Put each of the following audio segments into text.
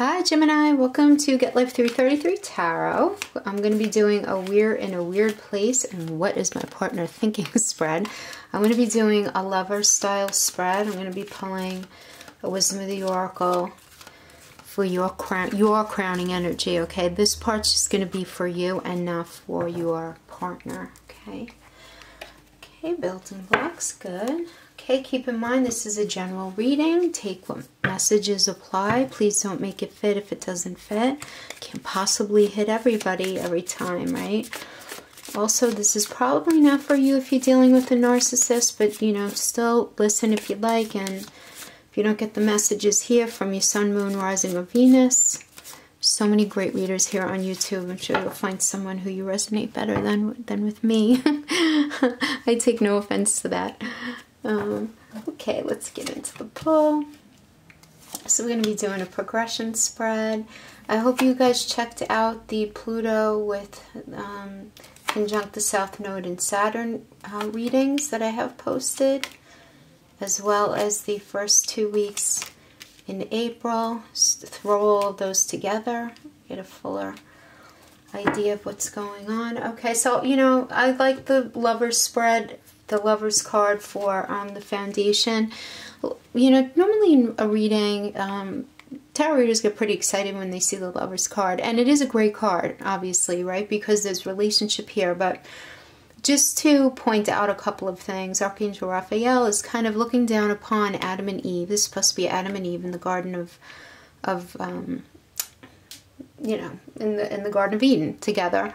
Hi Gemini, welcome to Get Life 333 Tarot. I'm going to be doing a weird in a weird place and what is my partner thinking spread. I'm going to be doing a lover style spread. I'm going to be pulling a Wisdom of the Oracle for your crowning energy, okay? This part's just going to be for you and not for your partner, okay? Okay, building blocks, good. Okay, keep in mind this is a general reading. Take what messages apply. Please don't make it fit if it doesn't fit. Can't possibly hit everybody every time, right? Also, this is probably not for you if you're dealing with a narcissist, but, you know, still listen if you'd like. And if you don't get the messages here from your sun, moon, rising, or Venus, so many great readers here on YouTube. I'm sure you'll find someone who you resonate better than with me. I take no offense to that. Okay, let's get into the pull. So we're going to be doing a progression spread. I hope you guys checked out the Pluto with conjunct the South Node and Saturn readings that I have posted, as well as the first 2 weeks in April. Just throw all of those together, get a fuller idea of what's going on. Okay, so, you know, I like the Lover's spread, the Lover's card for the foundation. You know, normally in a reading, tarot readers get pretty excited when they see the Lover's card. And it is a great card, obviously, right? Because there's relationship here. But just to point out a couple of things, Archangel Raphael is kind of looking down upon Adam and Eve. This is supposed to be Adam and Eve in the Garden of you know, in the Garden of Eden together.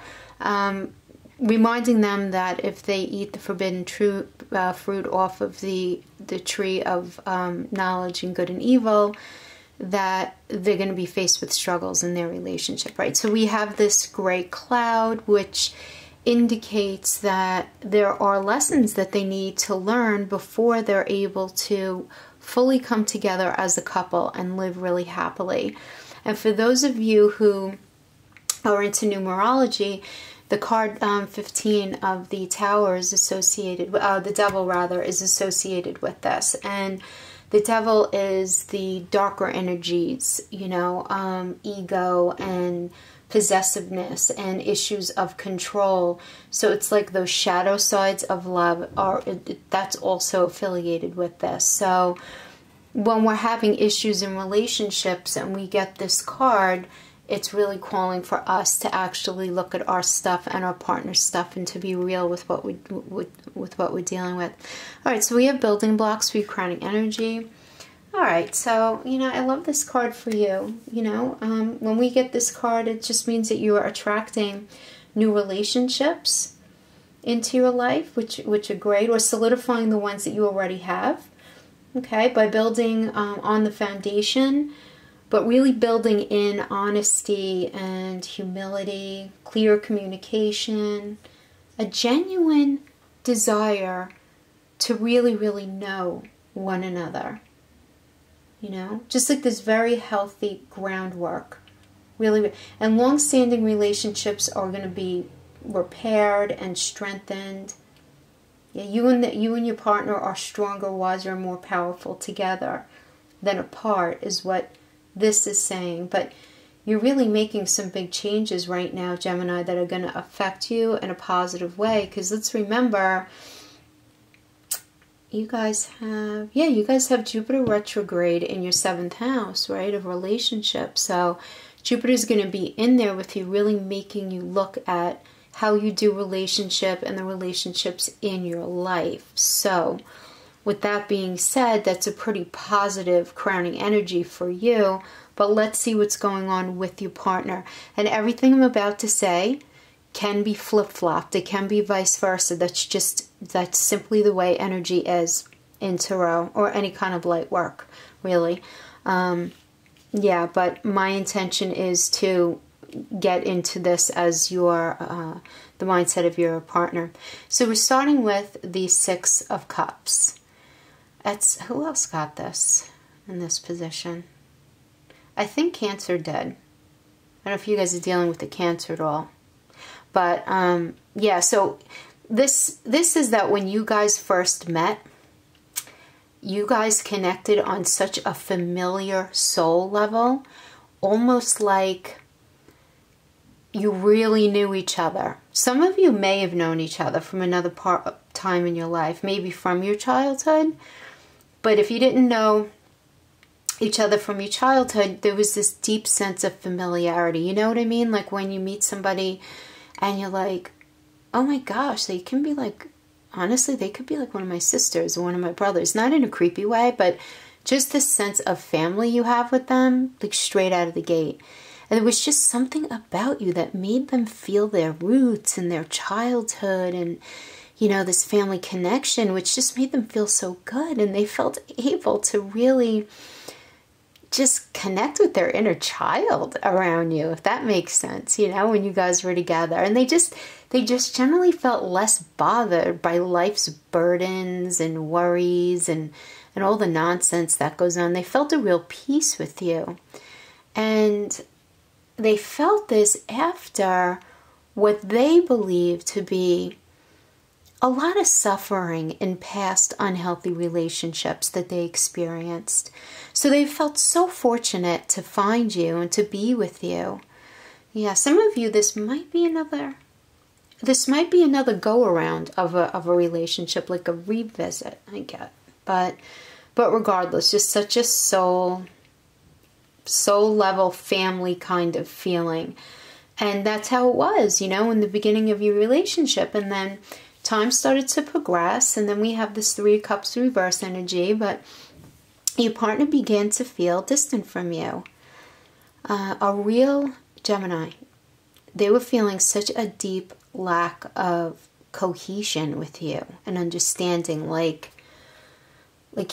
Reminding them that if they eat the forbidden fruit off of the tree of knowledge and good and evil, that they're going to be faced with struggles in their relationship, right? So we have this gray cloud, which indicates that there are lessons that they need to learn before they're able to fully come together as a couple and live really happily. And for those of you who are into numerology, the card 15 of the Tower is associated, the Devil rather, is associated with this. And the Devil is the darker energies, you know, ego and possessiveness and issues of control. So it's like those shadow sides of love that's also affiliated with this. So when we're having issues in relationships and we get this card, it's really calling for us to actually look at our stuff and our partner's stuff and to be real with what we're dealing with. All right, so we have building blocks for your crowning energy. All right, so, you know, I love this card for you. You know, when we get this card, it just means that you are attracting new relationships into your life, which are great, or solidifying the ones that you already have. Okay, by building on the foundation, but really building in honesty and humility, clear communication, a genuine desire to really, really know one another. You know, just like this very healthy groundwork. Really, and long-standing relationships are going to be repaired and strengthened. Yeah, you and your partner are stronger, wiser, and more powerful together than apart, is what this is saying. But you're really making some big changes right now, Gemini, that are going to affect you in a positive way. Because let's remember, you guys have Jupiter retrograde in your 7th house, right, of relationships. So Jupiter's going to be in there with you, really making you look at how you do relationship and the relationships in your life. So with that being said, that's a pretty positive crowning energy for you, but let's see what's going on with your partner. And everything I'm about to say can be flip-flopped. It can be vice versa. That's simply the way energy is in tarot or any kind of light work, really. Yeah, but my intention is to get into this as your the mindset of your partner. So we're starting with the 6 of Cups. Who else got this in this position? I think Cancer did. I don't know if you guys are dealing with the Cancer at all. But yeah, so this is that when you guys first met, you guys connected on such a familiar soul level almost like you really knew each other. Some of you may have known each other from another time in your life, maybe from your childhood. But if you didn't know each other from your childhood, there was this deep sense of familiarity. You know what I mean? Like when you meet somebody and you're like, oh my gosh, they can be like, honestly, they could be like one of my sisters or one of my brothers. Not in a creepy way, but just this sense of family you have with them, like straight out of the gate. And there was just something about you that made them feel their roots and their childhood and, you know, this family connection, which just made them feel so good. And they felt able to really just connect with their inner child around you, if that makes sense, you know, when you guys were together. And they just generally felt less bothered by life's burdens and worries and all the nonsense that goes on. They felt a real peace with you. And they felt this after what they believed to be a lot of suffering in past unhealthy relationships that they experienced. So they felt so fortunate to find you and to be with you. Yeah, some of you, this might be another go-around of a relationship, like a revisit, I get. But regardless, just such a soul level family kind of feeling. And that's how it was, you know, in the beginning of your relationship. And then time started to progress, and then we have this Three of Cups reverse energy, but your partner began to feel distant from you. A real Gemini, they were feeling such a deep lack of cohesion with you and understanding, like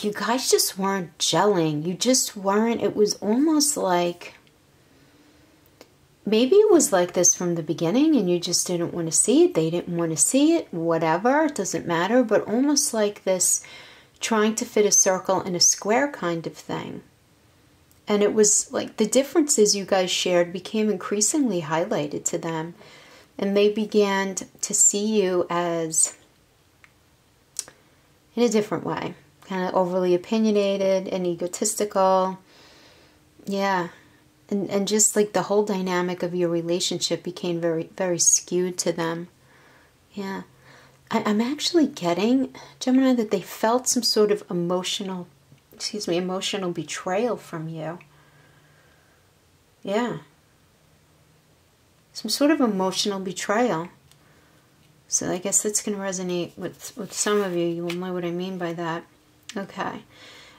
you guys just weren't gelling. You just weren't. It was almost like maybe it was like this from the beginning and you just didn't want to see it. They didn't want to see it, whatever. It doesn't matter. But almost like this trying to fit a circle in a square kind of thing. And it was like the differences you guys shared became increasingly highlighted to them. And they began to see you as in a different way. Kind of overly opinionated and egotistical. Yeah. And just like the whole dynamic of your relationship became very, very skewed to them. Yeah. I'm actually getting, Gemini, that they felt some sort of emotional betrayal from you. Yeah. Some sort of emotional betrayal. So I guess that's going to resonate with some of you. You will know what I mean by that. Okay.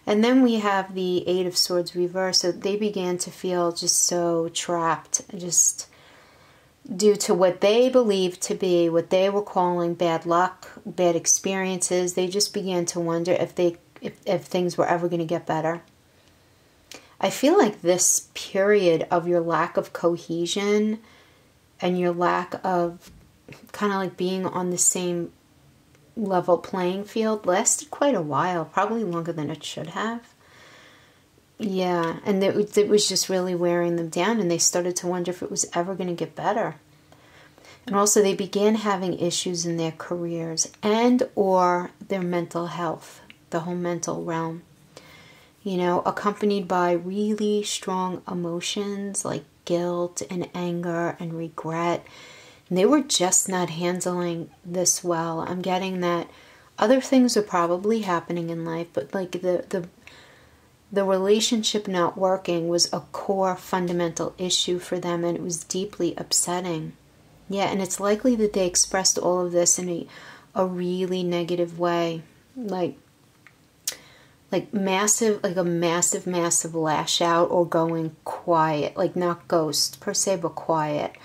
And then we have the Eight of Swords reverse. So they began to feel just so trapped, just due to what they believed to be, what they were calling bad luck, bad experiences. They just began to wonder if things were ever going to get better. I feel like this period of your lack of cohesion and your lack of kind of like being on the same level playing field lasted quite a while, probably longer than it should have. Yeah, and it was just really wearing them down, and they started to wonder if it was ever going to get better. And also they began having issues in their careers and or their mental health, the whole mental realm. You know, accompanied by really strong emotions like guilt and anger and regret. And they were just not handling this well. I'm getting that other things are probably happening in life, but like the relationship not working was a core fundamental issue for them, and it was deeply upsetting. Yeah, and it's likely that they expressed all of this in a really negative way. Like a massive lash out or going quiet. Like not ghost per se, but quiet.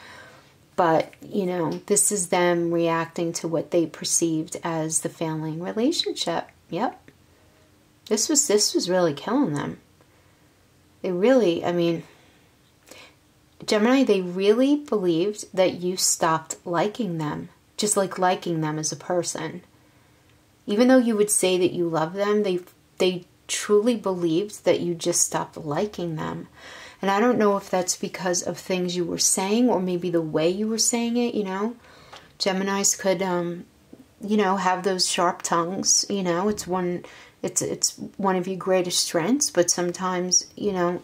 But, you know, this is them reacting to what they perceived as the failing relationship. Yep. This was really killing them. They really, I mean, Gemini, they really believed that you stopped liking them. Just like liking them as a person. Even though you would say that you love them, they truly believed that you just stopped liking them. And I don't know if that's because of things you were saying or maybe the way you were saying it, you know. Geminis could, you know, have those sharp tongues, you know. It's one of your greatest strengths, but sometimes, you know,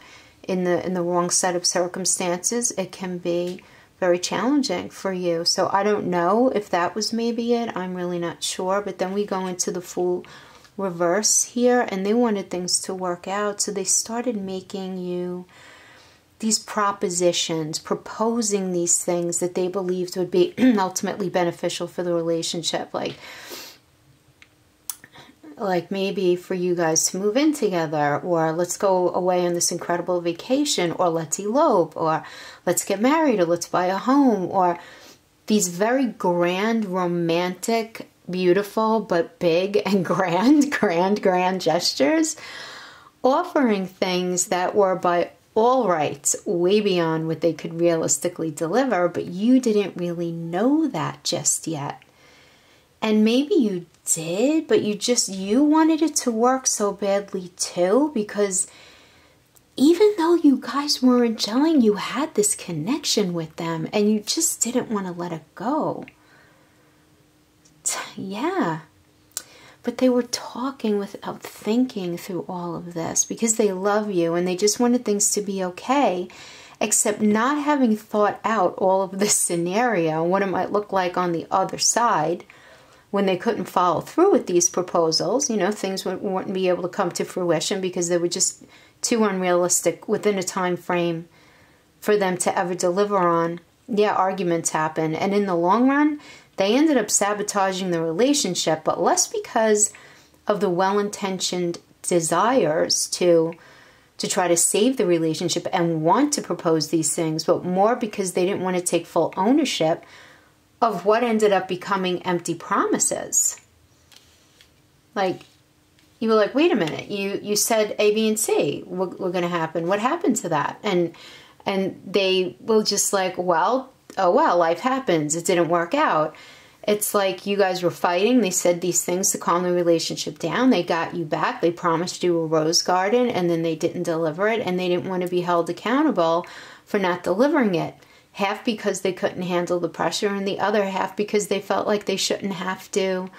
in the wrong set of circumstances, it can be very challenging for you. So I don't know if that was maybe it. I'm really not sure. But then we go into the Fool reverse here, and they wanted things to work out. So they started making you these propositions, proposing these things that they believed would be ultimately beneficial for the relationship. Like maybe for you guys to move in together, or let's go away on this incredible vacation, or let's elope, or let's get married, or let's buy a home, or these very grand, romantic, beautiful, but big and grand gestures, offering things that were by all rights way beyond what they could realistically deliver, but you didn't really know that just yet. And maybe you did, but you wanted it to work so badly too, because even though you guys weren't gelling, you had this connection with them and you just didn't want to let it go. Yeah. But they were talking without thinking through all of this because they love you and they just wanted things to be okay, except not having thought out all of this scenario, what it might look like on the other side when they couldn't follow through with these proposals. You know, things wouldn't be able to come to fruition because they were just too unrealistic within a time frame for them to ever deliver on. Yeah, arguments happen. And in the long run, they ended up sabotaging the relationship, but less because of the well-intentioned desires to try to save the relationship and want to propose these things, but more because they didn't want to take full ownership of what ended up becoming empty promises. Like, you were like, wait a minute, you said A, B, and C were going to happen. What happened to that? And they will just like, well, oh well, life happens. It didn't work out. It's like you guys were fighting. They said these things to calm the relationship down. They got you back. They promised you a rose garden, and then they didn't deliver it, and they didn't want to be held accountable for not delivering it. Half because they couldn't handle the pressure, and the other half because they felt like they shouldn't even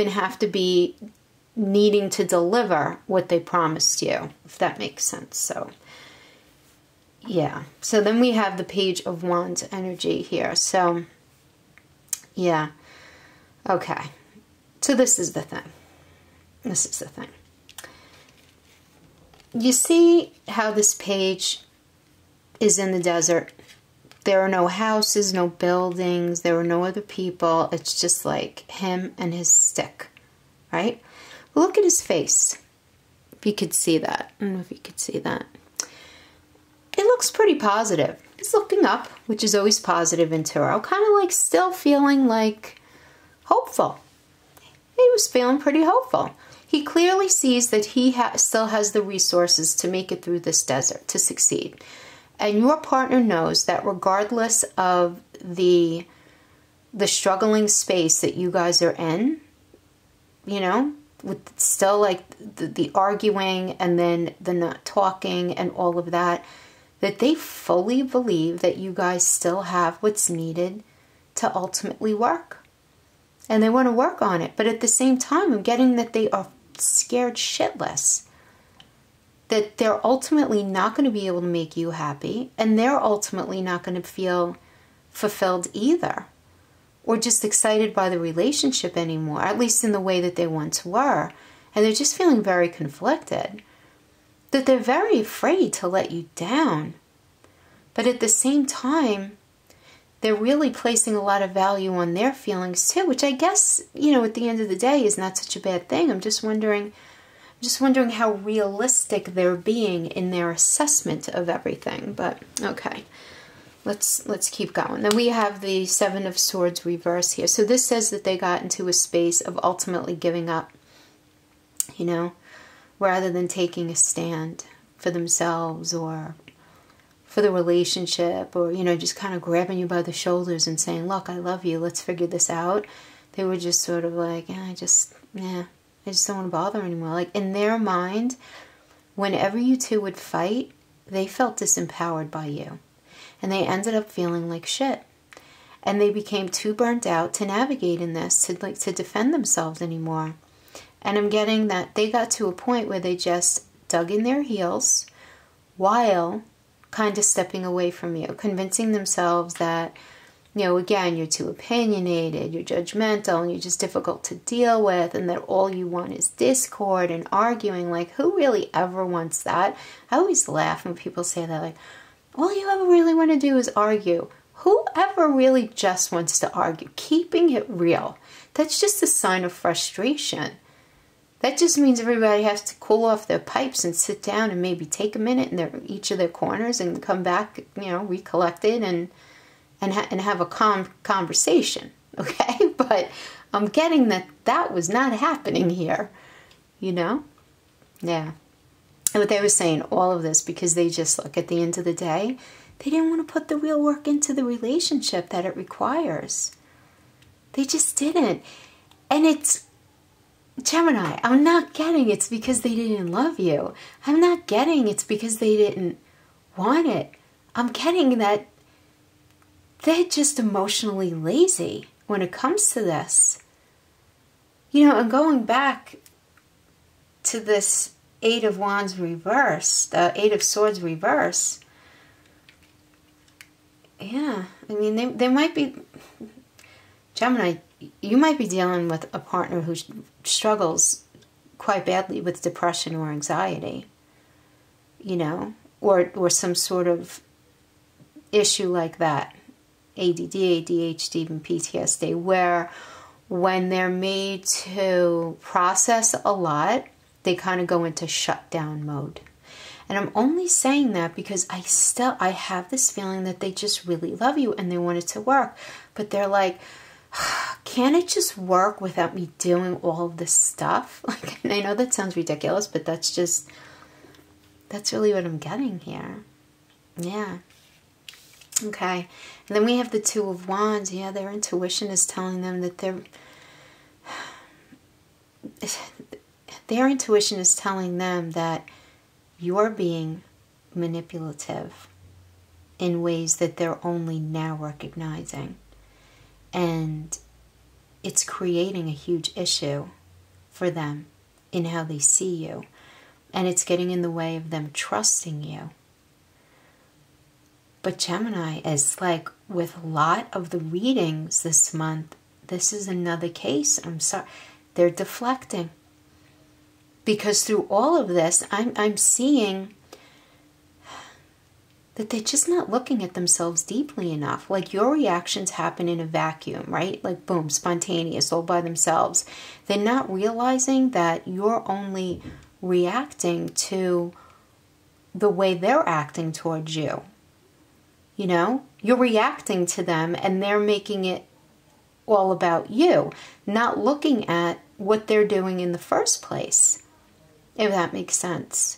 have to be needing to deliver what they promised you, if that makes sense. So yeah. So then we have the Page of Wands energy here. So yeah. Okay. So this is the thing. This is the thing. You see how this page is in the desert? There are no houses, no buildings, there are no other people. It's just like him and his stick, right? Look at his face. If you could see that. I don't know if you could see that. It looks pretty positive. He's looking up, which is always positive in tarot. Kind of like still feeling like hopeful. He was feeling pretty hopeful. He clearly sees that he still has the resources to make it through this desert, to succeed. And your partner knows that regardless of the struggling space that you guys are in, you know, with still like the arguing and then the not talking and all of that, that they fully believe that you guys still have what's needed to ultimately work. And they want to work on it. But at the same time, I'm getting that they are scared shitless. That they're ultimately not going to be able to make you happy. And they're ultimately not going to feel fulfilled either. Or just excited by the relationship anymore. At least in the way that they once were. And they're just feeling very conflicted. That they're very afraid to let you down. But at the same time, they're really placing a lot of value on their feelings too, which I guess, you know, at the end of the day is not such a bad thing. I'm just wondering how realistic they're being in their assessment of everything. But okay, let's keep going. Then we have the Seven of Swords reverse here. So this says that they got into a space of ultimately giving up, you know, rather than taking a stand for themselves or for the relationship, or, you know, just kind of grabbing you by the shoulders and saying, look, I love you, let's figure this out. They were just sort of like, I just don't want to bother anymore. Like, in their mind, whenever you two would fight, they felt disempowered by you. And they ended up feeling like shit. And they became too burnt out to navigate in this, to defend themselves anymore. And I'm getting that they got to a point where they just dug in their heels while kind of stepping away from you, convincing themselves that, you know, again, you're too opinionated, you're judgmental, and you're just difficult to deal with, and that all you want is discord and arguing. Like, who really ever wants that? I always laugh when people say that, like, all you ever really want to do is argue. Whoever really just wants to argue? Keeping it real. That's just a sign of frustration. That just means everybody has to cool off their pipes and sit down and maybe take a minute in each of their corners and come back, you know, recollected and have a calm conversation, okay? But I'm getting that was not happening here, you know? Yeah. But they were saying all of this because they just, look, at the end of the day, they didn't want to put the real work into the relationship that it requires. They just didn't. And it's, Gemini, I'm not getting it's because they didn't love you. I'm not getting it's because they didn't want it. I'm getting that they're just emotionally lazy when it comes to this. You know, and going back to this Eight of Wands reverse, the Eight of Swords reverse, yeah, I mean, they might be, Gemini, you might be dealing with a partner who struggles quite badly with depression or anxiety, you know, or some sort of issue like that, ADD, ADHD, even PTSD, where when they're made to process a lot, they kind of go into shutdown mode. And I'm only saying that because I have this feeling that they just really love you and they want it to work. But they're like, can't it just work without me doing all of this stuff? Like, and I know that sounds ridiculous, but that's really what I'm getting here. Yeah. Okay. And then we have the Two of Wands. Yeah, their intuition is telling them that their intuition is telling them that you're being manipulative in ways that they're only now recognizing. And it's creating a huge issue for them in how they see you. And it's getting in the way of them trusting you. But Gemini is like, with a lot of the readings this month, this is another case. I'm sorry. They're deflecting. Because through all of this, I'm seeing that they're just not looking at themselves deeply enough. Like, your reactions happen in a vacuum, right? Like, boom, spontaneous, all by themselves. They're not realizing that you're only reacting to the way they're acting towards you. You know? You're reacting to them and they're making it all about you, not looking at what they're doing in the first place. If that makes sense.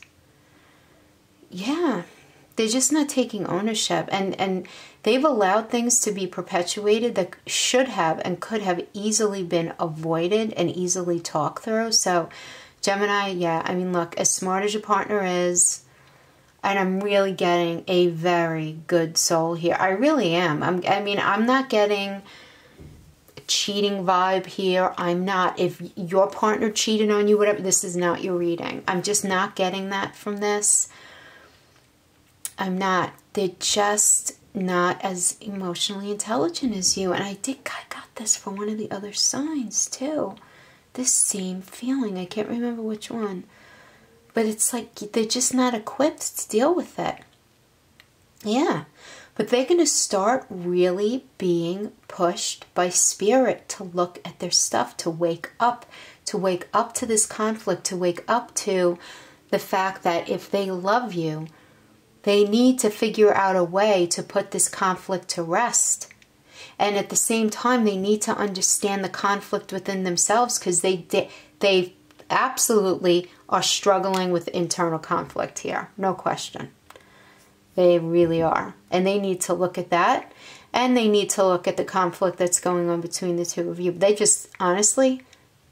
Yeah. They're just not taking ownership. And they've allowed things to be perpetuated that should have and could have easily been avoided and easily talked through. So, Gemini, yeah, I mean, look, as smart as your partner is, and I'm really getting a very good soul here. I really am. I'm not getting cheating vibe here. I'm not, if your partner cheated on you, whatever, this is not your reading. I'm just not getting that from this. I'm not. They're just not as emotionally intelligent as you. And I got this from one of the other signs too. This same feeling. I can't remember which one. But it's like they're just not equipped to deal with it. Yeah. But they're going to start really being pushed by spirit to look at their stuff, to wake up to this conflict, to wake up to the fact that if they love you, they need to figure out a way to put this conflict to rest. And at the same time, they need to understand the conflict within themselves, because they absolutely are struggling with internal conflict here. No question. They really are. And they need to look at that. And they need to look at the conflict that's going on between the two of you. They just, honestly,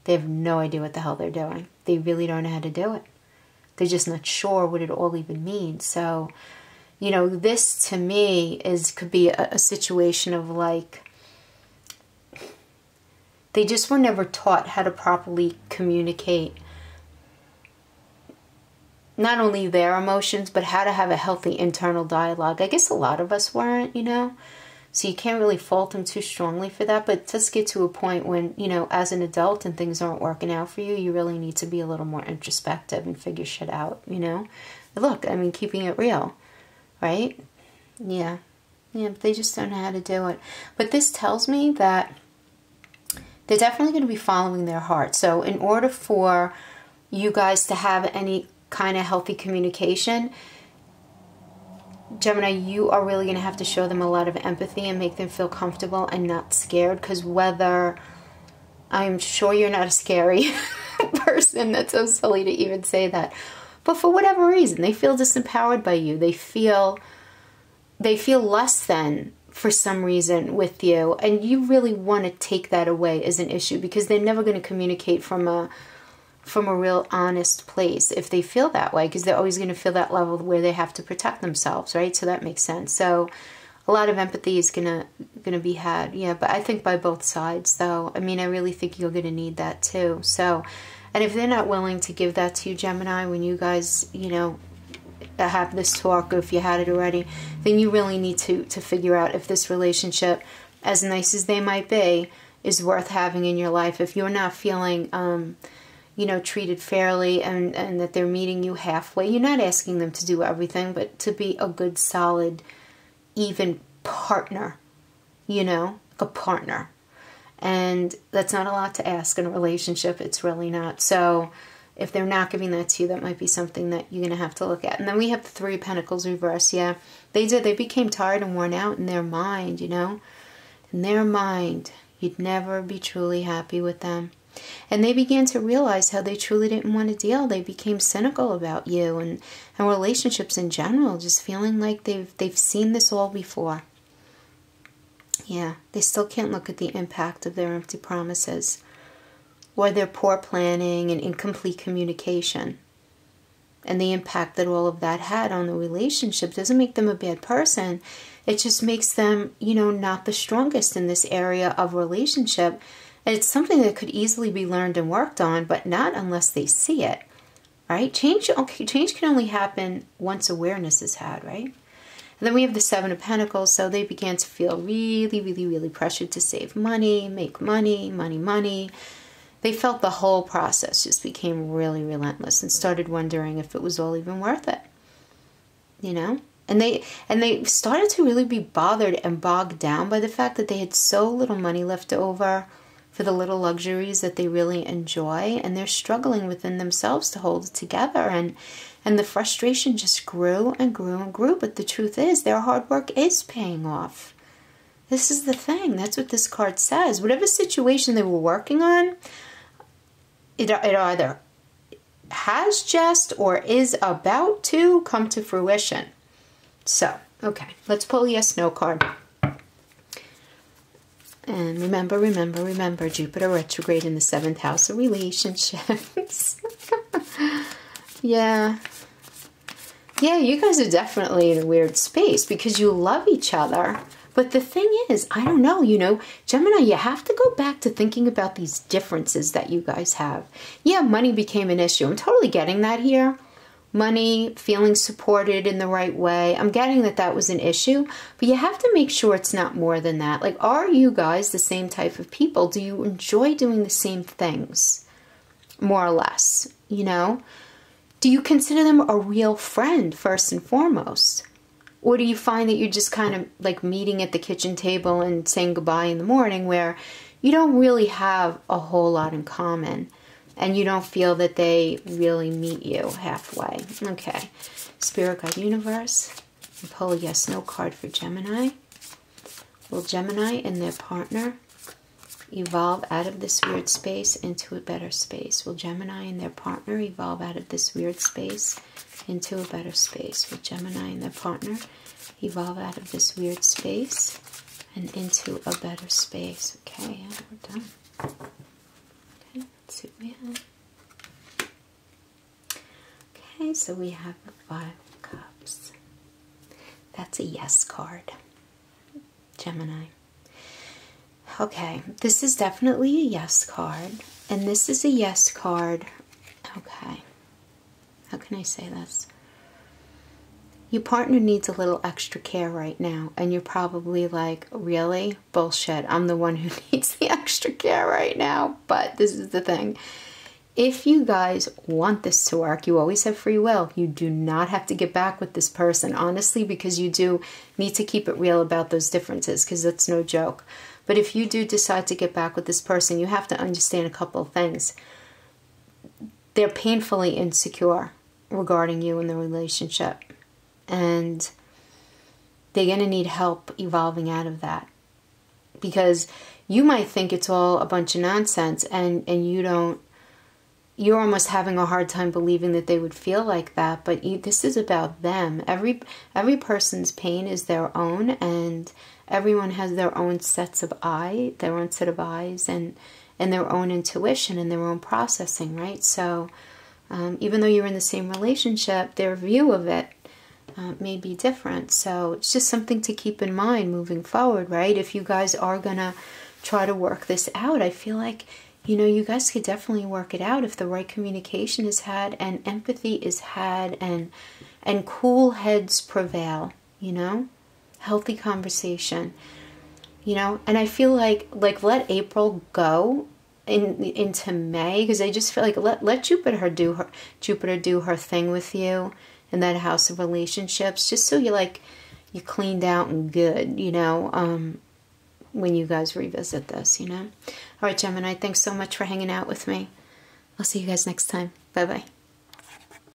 they have no idea what the hell they're doing. They really don't know how to do it. They're just not sure what it all even means. So, you know, this to me could be a situation of like, they just were never taught how to properly communicate not only their emotions, but how to have a healthy internal dialogue. I guess a lot of us weren't, you know, so you can't really fault them too strongly for that, but it does get to a point when, you know, as an adult and things aren't working out for you, you really need to be a little more introspective and figure shit out, you know. Look, I mean, keeping it real, right? Yeah, but they just don't know how to do it. But this tells me that they're definitely going to be following their heart. So in order for you guys to have any kind of healthy communication, Gemini, you are really going to have to show them a lot of empathy and make them feel comfortable and not scared. Because whether, I'm sure you're not a scary person, that's so silly to even say that, but for whatever reason, they feel disempowered by you. They feel less than for some reason with you, and you really want to take that away as an issue, because they're never going to communicate from a real honest place if they feel that way, because they're always going to feel that level where they have to protect themselves, right? So that makes sense. So a lot of empathy is gonna be had, yeah, but I think by both sides, though. I mean, I really think you're going to need that too. So, and if they're not willing to give that to you, Gemini, when you guys, you know, have this talk, or if you had it already, then you really need to figure out if this relationship, as nice as they might be, is worth having in your life. If you're not feeling you know, treated fairly, and that they're meeting you halfway, you're not asking them to do everything, but to be a good, solid, even partner, you know, a partner. And that's not a lot to ask in a relationship. It's really not. So if they're not giving that to you, that might be something that you're going to have to look at. And then we have the Three of Pentacles reverse. Yeah, they did. They became tired and worn out in their mind, you know. In their mind, you'd never be truly happy with them. And they began to realize how they truly didn't want to deal. They became cynical about you and relationships in general, just feeling like they've seen this all before. Yeah, they still can't look at the impact of their empty promises, or their poor planning and incomplete communication, and the impact that all of that had on the relationship. Doesn't make them a bad person. It just makes them, you know, not the strongest in this area of relationship. And it's something that could easily be learned and worked on, but not unless they see it, right? Change can only happen once awareness is had, right? And then we have the Seven of Pentacles. So they began to feel really, really, really pressured to save money, make money, money. They felt the whole process just became really relentless, and started wondering if it was all even worth it, you know? And they started to really be bothered and bogged down by the fact that they had so little money left over for the little luxuries that they really enjoy, and they're struggling within themselves to hold it together, and the frustration just grew and grew and grew. But the truth is, their hard work is paying off. This is the thing. That's what this card says. Whatever situation they were working on, it either has just or is about to come to fruition. So, okay, let's pull a yes, no card. And remember, Jupiter retrograde in the 7th house of relationships. Yeah, you guys are definitely in a weird space because you love each other. But the thing is, I don't know, you know, Gemini, you have to go back to thinking about these differences that you guys have. Yeah, money became an issue. I'm totally getting that here. Money, feeling supported in the right way. I'm getting that that was an issue, but you have to make sure it's not more than that. Like, are you guys the same type of people? Do you enjoy doing the same things? More or less, you know? Do you consider them a real friend first and foremost? Or do you find that you're just kind of like meeting at the kitchen table and saying goodbye in the morning, where you don't really have a whole lot in common? And you don't feel that they really meet you halfway. Okay. Spirit Guide Universe. Pull a yes, no card for Gemini. Will Gemini and their partner evolve out of this weird space into a better space? Will Gemini and their partner evolve out of this weird space into a better space? Will Gemini and their partner evolve out of this weird space and into a better space? Okay, and we're done. See what we have. Okay, so we have the 5 of Cups. That's a yes card, Gemini. Okay, this is definitely a yes card, and this is a yes card. Okay, can I say this? Your partner needs a little extra care right now, and you're probably like, really? Bullshit. I'm the one who needs the extra care right now. But this is the thing. If you guys want this to work, you always have free will. You do not have to get back with this person, honestly, because you do need to keep it real about those differences, because that's no joke. But if you do decide to get back with this person, you have to understand a couple of things. They're painfully insecure regarding you and the relationship. And they're going to need help evolving out of that. Because you might think it's all a bunch of nonsense, and you don't, you're almost having a hard time believing that they would feel like that. But this is about them. Every person's pain is their own, and everyone has their own sets of their own set of eyes, and their own intuition and their own processing, right? So even though you're in the same relationship, their view of it may be different. So it's just something to keep in mind moving forward, right? If you guys are gonna try to work this out, I feel like, you know, you guys could definitely work it out if the right communication is had and empathy is had, and cool heads prevail, you know, healthy conversation, you know. And I feel like let April go into May, because I just feel like let Jupiter do her thing with you in that house of relationships, just so you're cleaned out and good, you know, when you guys revisit this, you know. All right, Gemini, thanks so much for hanging out with me. I'll see you guys next time. Bye-bye.